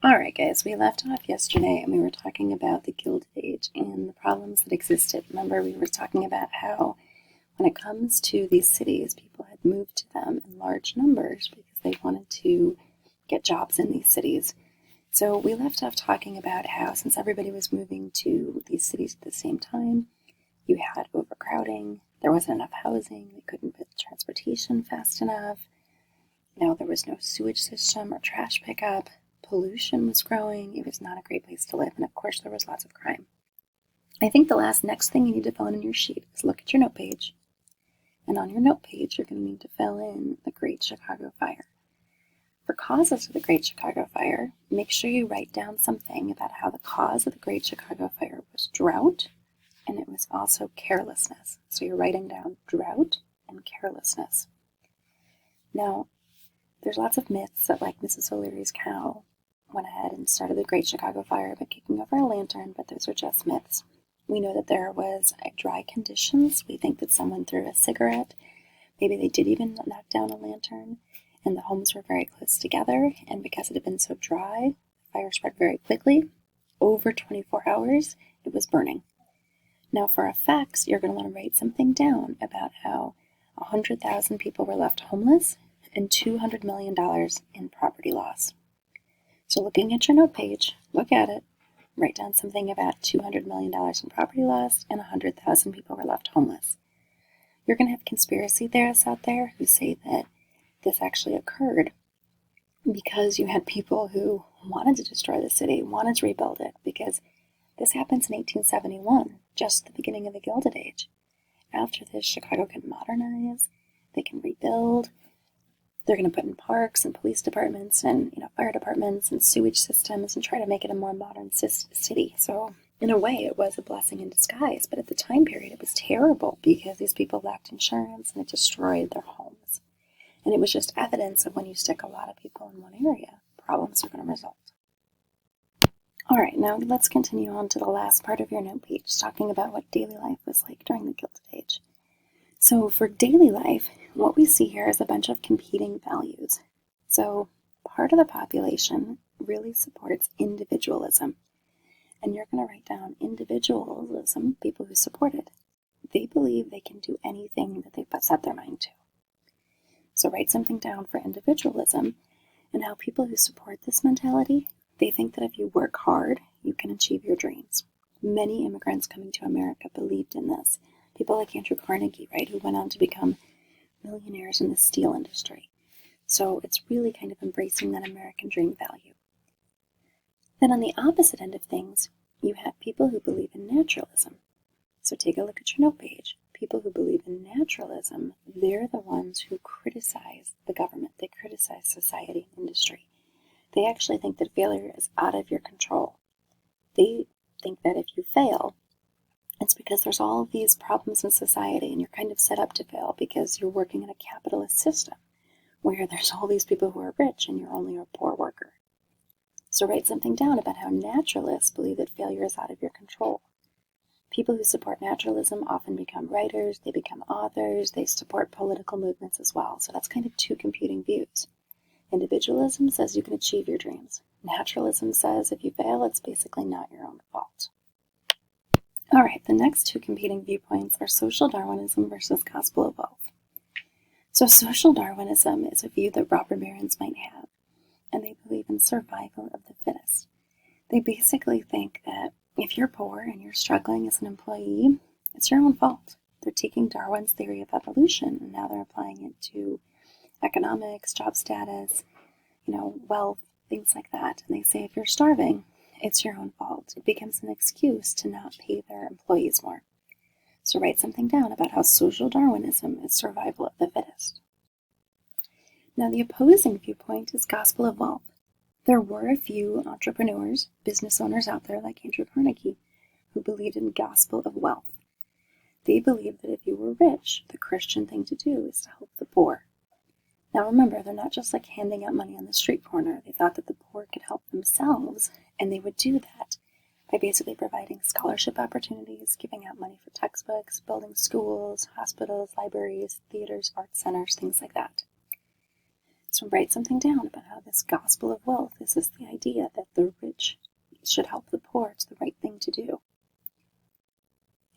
Alright guys, we left off yesterday and we were talking about the Gilded Age and the problems that existed. Remember, we were talking about how when it comes to these cities, people had moved to them in large numbers because they wanted to get jobs in these cities. So we left off talking about how since everybody was moving to these cities at the same time, you had overcrowding, there wasn't enough housing, they couldn't put transportation fast enough, there was no sewage system or trash pickup. Pollution was growing. It was not a great place to live. And of course, there was lots of crime. I think the next thing you need to fill in your sheet is look at your note page. And on your note page, you're going to need to fill in the Great Chicago Fire. For causes of the Great Chicago Fire, make sure you write down something about how the cause of the Great Chicago Fire was drought, and it was also carelessness. So you're writing down drought and carelessness. Now, there's lots of myths that, like Mrs. O'Leary's cow went ahead and started the Great Chicago Fire by kicking over a lantern, but those are just myths. We know that there was dry conditions. We think that someone threw a cigarette. Maybe they did even knock down a lantern, and the homes were very close together, and because it had been so dry, the fire spread very quickly. Over 24 hours, it was burning. Now for effects, you're going to want to write something down about how 100,000 people were left homeless and $200 million in property loss. So looking at your note page, look at it, write down something about $200 million in property loss and 100,000 people were left homeless. You're going to have conspiracy theorists out there who say that this actually occurred because you had people who wanted to destroy the city, wanted to rebuild it, because this happens in 1871, just the beginning of the Gilded Age. After this, Chicago can modernize, they can rebuild. They're going to put in parks and police departments and fire departments and sewage systems and try to make it a more modern city. So in a way, it was a blessing in disguise. But at the time period, it was terrible because these people lacked insurance and it destroyed their homes. And it was just evidence of when you stick a lot of people in one area, problems are going to result. All right, now let's continue on to the last part of your note page, talking about what daily life was like during the Gilded Age. So for daily life, what we see here is a bunch of competing values. So part of the population really supports individualism. And you're going to write down individualism, people who support it. They believe they can do anything that they've set their mind to. So write something down for individualism and how people who support this mentality, they think that if you work hard, you can achieve your dreams. Many immigrants coming to America believed in this. People like Andrew Carnegie, right, who went on to become millionaires in the steel industry. So it's really kind of embracing that American dream value. Then on the opposite end of things, you have people who believe in naturalism. So take a look at your note page. People who believe in naturalism, they're the ones who criticize the government. They criticize society and industry. They actually think that failure is out of your control. They think that if you fail, it's because there's all of these problems in society and you're kind of set up to fail because you're working in a capitalist system where there's all these people who are rich and you're only a poor worker. So write something down about how naturalists believe that failure is out of your control. People who support naturalism often become writers, they become authors, they support political movements as well. So that's kind of two competing views. Individualism says you can achieve your dreams. Naturalism says if you fail, it's basically not your own fault. All right, the next two competing viewpoints are social Darwinism versus gospel of wealth. So social Darwinism is a view that robber barons might have, and they believe in survival of the fittest. They basically think that if you're poor and you're struggling as an employee, it's your own fault. They're taking Darwin's theory of evolution, and now they're applying it to economics, job status, wealth, things like that. And they say if you're starving, it's your own fault. It becomes an excuse to not pay their employees more. So write something down about how social Darwinism is survival of the fittest. Now the opposing viewpoint is gospel of wealth. There were a few entrepreneurs, business owners out there like Andrew Carnegie, who believed in gospel of wealth. They believed that if you were rich, the Christian thing to do is to help the poor. Now remember, they're not just like handing out money on the street corner. They thought that the poor could help themselves, and they would do that by basically providing scholarship opportunities, giving out money for textbooks, building schools, hospitals, libraries, theaters, art centers, things like that. So write something down about how this gospel of wealth is just the idea that should help the poor. It's the right thing to do.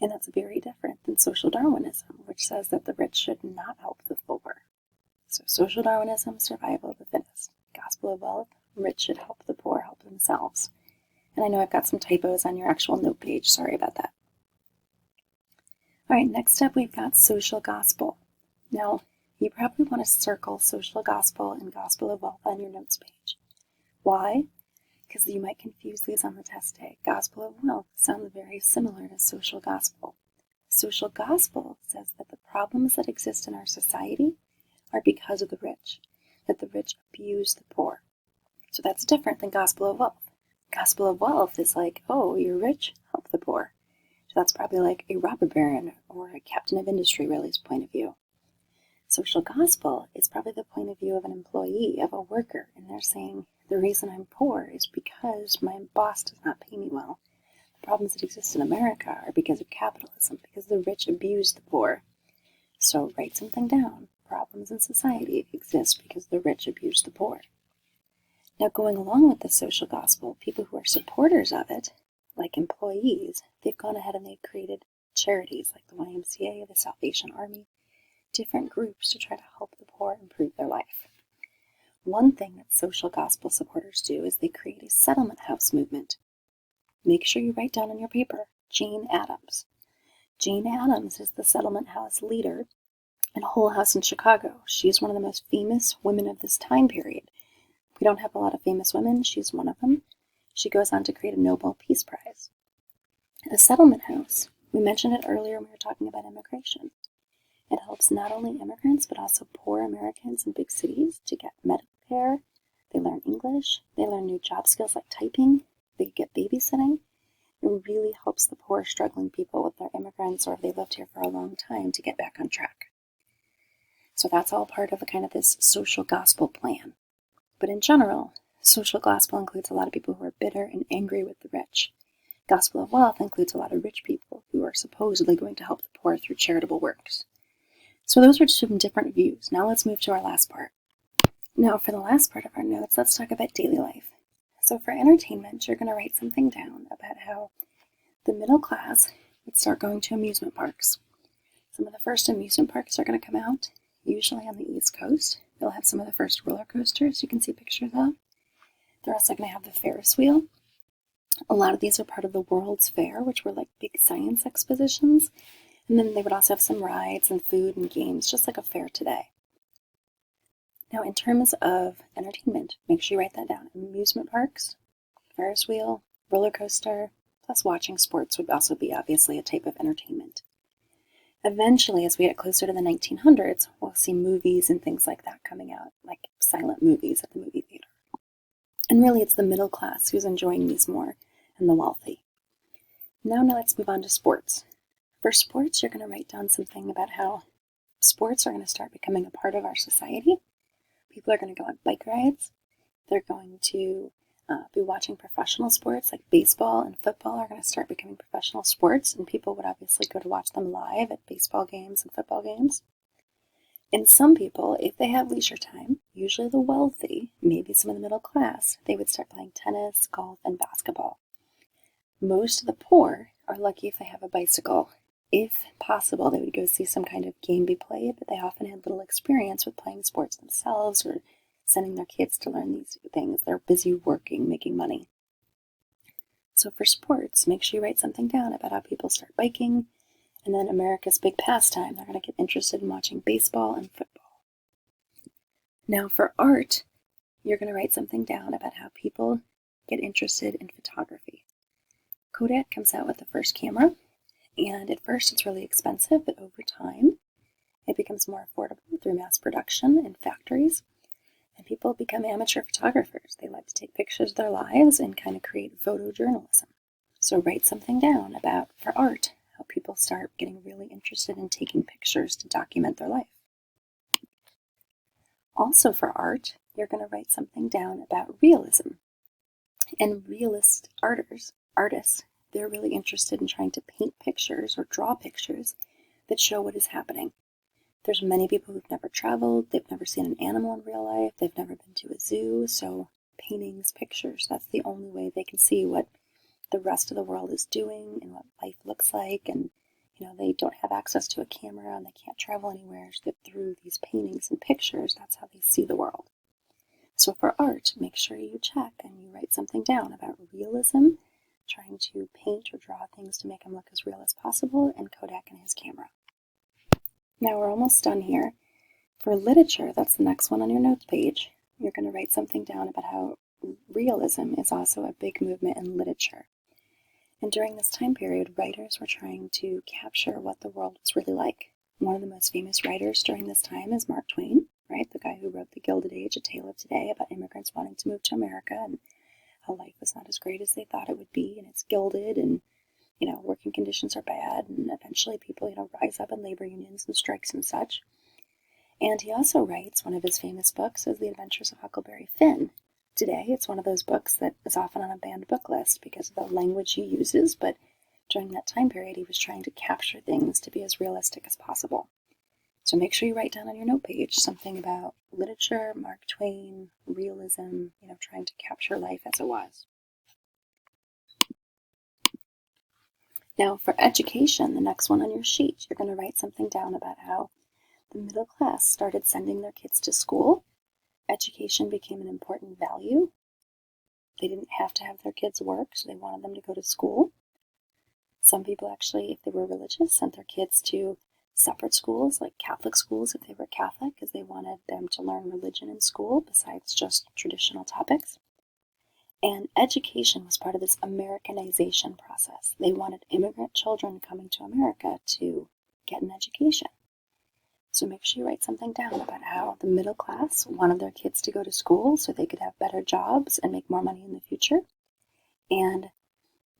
And that's very different than social Darwinism, which says that the rich should not help the poor. So social Darwinism, survival of the fittest. Gospel of wealth, rich should help the poor help themselves. And I know I've got some typos on your actual note page. Sorry about that. All right, next up we've got social gospel. Now, you probably want to circle social gospel and gospel of wealth on your notes page. Why? Because you might confuse these on the test day. Gospel of wealth sounds very similar to social gospel. Social gospel says that the problems that exist in our society are because of the rich, that the rich abuse the poor. So that's different than gospel of wealth. Gospel of wealth is like, oh, you're rich, help the poor. So that's probably like a robber baron or a captain of industry really's point of view. Social gospel is probably the point of view of an employee, of a worker, and they're saying, the reason I'm poor is because my boss does not pay me well. The problems that exist in America are because of capitalism, because the rich abuse the poor. So write something down. Problems in society exist because the rich abuse the poor. Now, going along with the social gospel, people who are supporters of it, like employees, they've gone ahead and they've created charities like the YMCA, the Salvation Army, different groups to try to help the poor improve their life. One thing that social gospel supporters do is they create a settlement house movement. Make sure you write down on your paper, Jane Addams. Jane Addams is the settlement house leader in Whole House in Chicago. She's one of the most famous women of this time period. We don't have a lot of famous women. She's one of them. She goes on to create a Nobel Peace Prize. A settlement house, we mentioned it earlier when we were talking about immigration. It helps not only immigrants, but also poor Americans in big cities to get medical care. They learn English. They learn new job skills like typing. They get babysitting. It really helps the poor, struggling people, if they're immigrants or if they've lived here for a long time, to get back on track. So that's all part of a kind of this social gospel plan. But in general, social gospel includes a lot of people who are bitter and angry with the rich. Gospel of wealth includes a lot of rich people who are supposedly going to help the poor through charitable works. So those are some different views. Now let's move to our last part. Now for the last part of our notes, let's talk about daily life. So for entertainment, you're going to write something down about how the middle class would start going to amusement parks. Some of the first amusement parks are going to come out, usually on the East Coast. They'll have some of the first roller coasters you can see pictures of. They're also going to have the Ferris wheel. A lot of these are part of the World's Fair, which were like big science expositions. And then they would also have some rides and food and games, just like a fair today. Now, in terms of entertainment, make sure you write that down. Amusement parks, Ferris wheel, roller coaster, plus watching sports would also be obviously a type of entertainment. Eventually, as we get closer to the 1900s, we'll see movies and things like that coming out, like silent movies at the movie theater. And really, it's the middle class who's enjoying these more, and the wealthy. Now let's move on to sports. For sports, you're going to write down something about how sports are going to start becoming a part of our society. People are going to go on bike rides. They're going to be watching professional sports like baseball and football are going to start becoming professional sports, and people would obviously go to watch them live at baseball games and football games. And some people, if they have leisure time, usually the wealthy, maybe some of the middle class, they would start playing tennis, golf, and basketball. Most of the poor are lucky if they have a bicycle. If possible, they would go see some kind of game be played, but they often had little experience with playing sports themselves or sending their kids to learn these things. They're busy working, making money. So for sports, make sure you write something down about how people start biking, and then America's big pastime, they're going to get interested in watching baseball and football. Now for art, you're going to write something down about how people get interested in photography. Kodak comes out with the first camera, and at first it's really expensive, but over time it becomes more affordable through mass production in factories, and people become amateur photographers. They like to take pictures of their lives and kind of create photojournalism. So write something down about, for art, how people start getting really interested in taking pictures to document their life. Also for art, you're going to write something down about realism. And realist artists, they're really interested in trying to paint pictures or draw pictures that show what is happening. There's many people who've never traveled, they've never seen an animal in real life, they've never been to a zoo, so paintings, pictures, that's the only way they can see what the rest of the world is doing and what life looks like. And, they don't have access to a camera and they can't travel anywhere. So through these paintings and pictures, that's how they see the world. So for art, make sure you check and you write something down about realism, trying to paint or draw things to make them look as real as possible, and Kodak and his camera. Now we're almost done here. For literature, that's the next one on your notes page. You're going to write something down about how realism is also a big movement in literature. And during this time period, writers were trying to capture what the world was really like. One of the most famous writers during this time is Mark Twain, right? The guy who wrote The Gilded Age, A Tale of Today, about immigrants wanting to move to America and how life was not as great as they thought it would be, and it's gilded, and working conditions are bad, and eventually people, rise up in labor unions and strikes and such. And he also writes, one of his famous books is The Adventures of Huckleberry Finn. Today, it's one of those books that is often on a banned book list because of the language he uses, but during that time period, he was trying to capture things to be as realistic as possible. So make sure you write down on your note page something about literature, Mark Twain, realism, trying to capture life as it was. Now for education, the next one on your sheet, you're going to write something down about how the middle class started sending their kids to school. Education became an important value. They didn't have to have their kids work, so they wanted them to go to school. Some people actually, if they were religious, sent their kids to separate schools, like Catholic schools if they were Catholic, because they wanted them to learn religion in school besides just traditional topics. And education was part of this Americanization process. They wanted immigrant children coming to America to get an education. So make sure you write something down about how the middle class wanted their kids to go to school so they could have better jobs and make more money in the future. And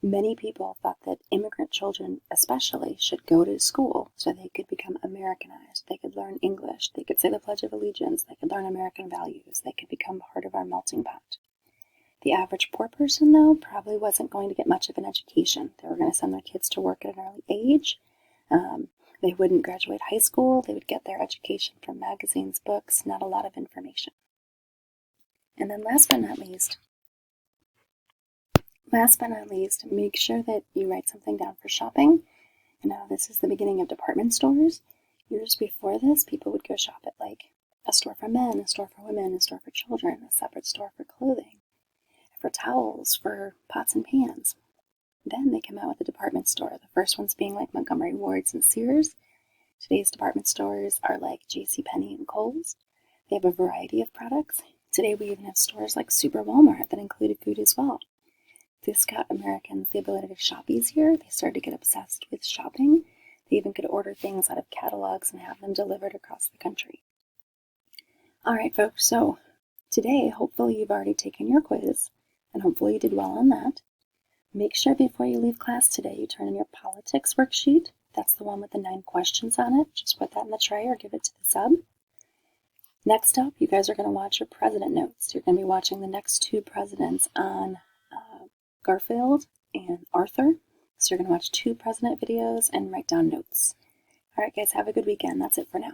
many people thought that immigrant children especially should go to school so they could become Americanized. They could learn English. They could say the Pledge of Allegiance. They could learn American values. They could become part of our melting pot. The average poor person, though, probably wasn't going to get much of an education. They were going to send their kids to work at an early age. They wouldn't graduate high school. They would get their education from magazines, books, not a lot of information. And then last but not least, make sure that you write something down for shopping. And now this is the beginning of department stores. Years before this, people would go shop at like a store for men, a store for women, a store for children, a separate store for clothing, for towels, for pots and pans. Then they come out with a department store, the first ones being like Montgomery Ward's and Sears. Today's department stores are like JCPenney and Kohl's. They have a variety of products. Today we even have stores like Super Walmart that included food as well. This got Americans the ability to shop easier. They started to get obsessed with shopping. They even could order things out of catalogs and have them delivered across the country. All right, folks, so today, hopefully you've already taken your quiz, and hopefully you did well on that. Make sure before you leave class today, you turn in your politics worksheet. That's the one with the 9 questions on it. Just put that in the tray or give it to the sub. Next up, you guys are going to watch your president notes. You're going to be watching the next 2 presidents on Garfield and Arthur. So you're going to watch 2 president videos and write down notes. All right, guys, have a good weekend. That's it for now.